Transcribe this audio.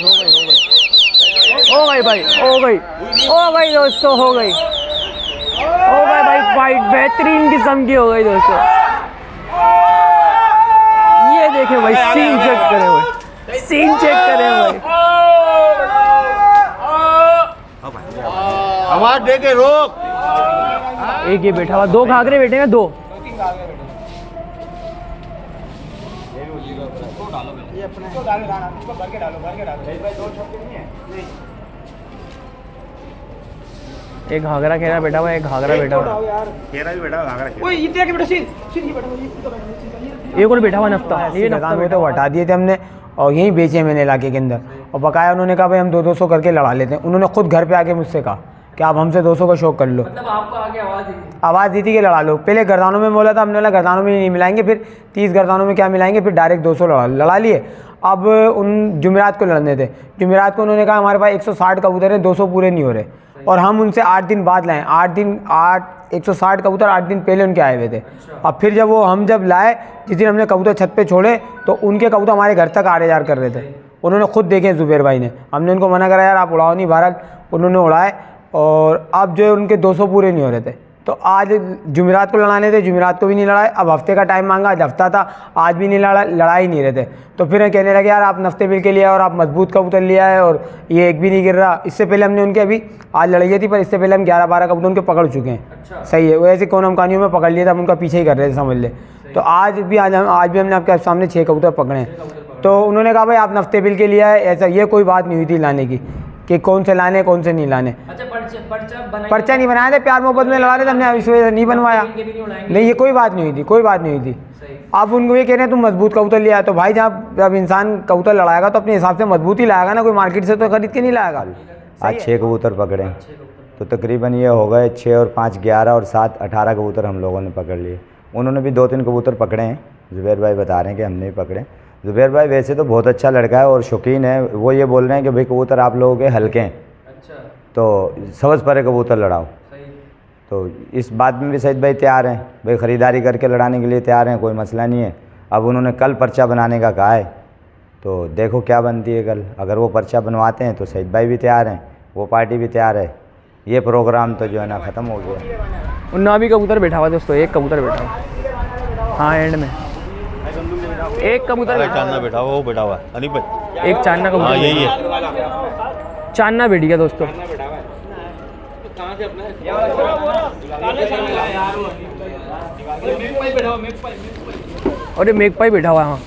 हो गई भाई, हो गई दोस्तों, हो गई भाई। फाइट बेहतरीन किस्म की हो गई दोस्तों। ये देखें भाई, सीन चेक करें भाई, सीन चेक करें भाई। आवाज दे के रोक। एक ये बैठा हुआ, 2 घाघरे बैठेंगे, 2। एक घाघरा खेरा बैठा हुआ, एक घाघरा बैठा हुआ, खेरा भी बैठा हुआ, घाघरा खेरा। ओए इतने के बेटा सीन एक और बैठा हुआ नफ्ता। ये नफ्ता में तो हटा दिए थे हमने और यहीं बेचे मैंने इलाके के अंदर। और बकाया उन्होंने कहा भाई हम 200 करके लड़ा लेते हैं। उन्होंने खुद घर पे आके मुझसे कहा कि आप हमसे 200 का शौक कर लो। मतलब आपको आगे आवाज़ दी थी कि लड़ा लो। पहले गर्दानों में बोला था, हमने बोला गर्दानों में नहीं मिलाएंगे, फिर 30 गर्दानों में क्या मिलाएंगे, फिर डायरेक्ट 200 लड़ा लिए। अब उन जुमेरात को लड़ने थे। जुमेरात को उन्होंने कहा हमारे पास 160 कबूतर हैं, 200 पूरे नहीं हो रहे। और हम उनसे 8 दिन बाद लाए, 160 कबूतर 8 दिन पहले उनके आए हुए थे। अब फिर जब लाए, जिस दिन हमने कबूतर छत पे छोड़े तो उनके कबूतर हमारे घर तक आड़े जार कर रहे थे। उन्होंने खुद देखे जुबैर भाई ने। हमने उनको मना करा यार आप उड़ाओ नहीं बहरहाल, उन्होंने उड़ाए। और अब जो है उनके 200 पूरे नहीं हो रहे थे। तो आज जुमेरात को लड़ाने थे, जुमेरात को भी नहीं लड़ाए। अब हफ्ते का टाइम मांगा, आज हफ्ता था, आज भी नहीं लड़ा ही नहीं रहे थे। तो फिर कहने लगे यार आप नफ्ते बिल के लिए और आप मजबूत कबूतर लिया है और ये एक भी नहीं गिर रहा। इससे पहले हमने उनके अभी आज लड़ाई थी, पर इससे पहले हम 11-12 कबूतर उनके पकड़ चुके हैं। अच्छा। सही है, वो ऐसे कौन कहानियों में पकड़ लिया था, हम उनका पीछे ही कर रहे थे समझ ले। तो आज भी हमने आपके सामने 6 कबूतर पकड़े हैं। तो उन्होंने कहा भाई आप नफ्ते बिल के लिए है, ऐसा ये कोई बात नहीं हुई थी लाने की कि कौन से लाने कौन से नहीं लाने। अच्छा पर्चा नहीं बनाया थे, प्यार मोहब्बत में लड़ा रहे थे हमने, इस वजह से नहीं बनवाया। नहीं, ये कोई बात नहीं हुई थी, कोई बात नहीं हुई थी। आप उनको ये कह रहे हैं तुम मजबूत कबूतर लिया, तो भाई जब इंसान कबूतर लड़ाएगा तो अपने हिसाब से मजबूत ही लाएगा ना, कोई मार्केट से तो खरीद के नहीं लाएगा। आज 6 कबूतर पकड़े, तो तकरीबन ये हो गए 6 और 5 11 और 7 18 कबूतर हम लोगों ने पकड़ लिए। उन्होंने भी 2-3 कबूतर पकड़े हैं। जुबैर भाई बता रहे हैं कि हमने भी पकड़े। जुबैर भाई वैसे तो बहुत अच्छा लड़का है और शौकीन है। वो ये बोल रहे हैं कि भाई कबूतर आप लोगों के हल्के हैं, अच्छा, तो सबस परे कबूतर लड़ाओ। तो इस बात में भी सईद भाई तैयार हैं, भाई ख़रीदारी करके लड़ाने के लिए तैयार हैं, कोई मसला नहीं है। अब उन्होंने कल पर्चा बनाने का कहा है, तो देखो क्या बनती है कल। अगर वो पर्चा बनवाते हैं तो सईद भाई भी तैयार हैं, वो पार्टी भी तैयार है। ये प्रोग्राम तो जो है ना ख़त्म हो गया। उन्ना भी कबूतर बैठा हुआ दोस्तों, एक कबूतर बैठा हुआ, हाँ एंड में एक कबूतर चांदना बैठा हुआ, वो बैठा हुआ अनिक भाई, एक चांदना कबूतर। हाँ यही है, चांदना बैठ गया दोस्तों। और ये मेघपाई बैठा हुआ है, हाँ।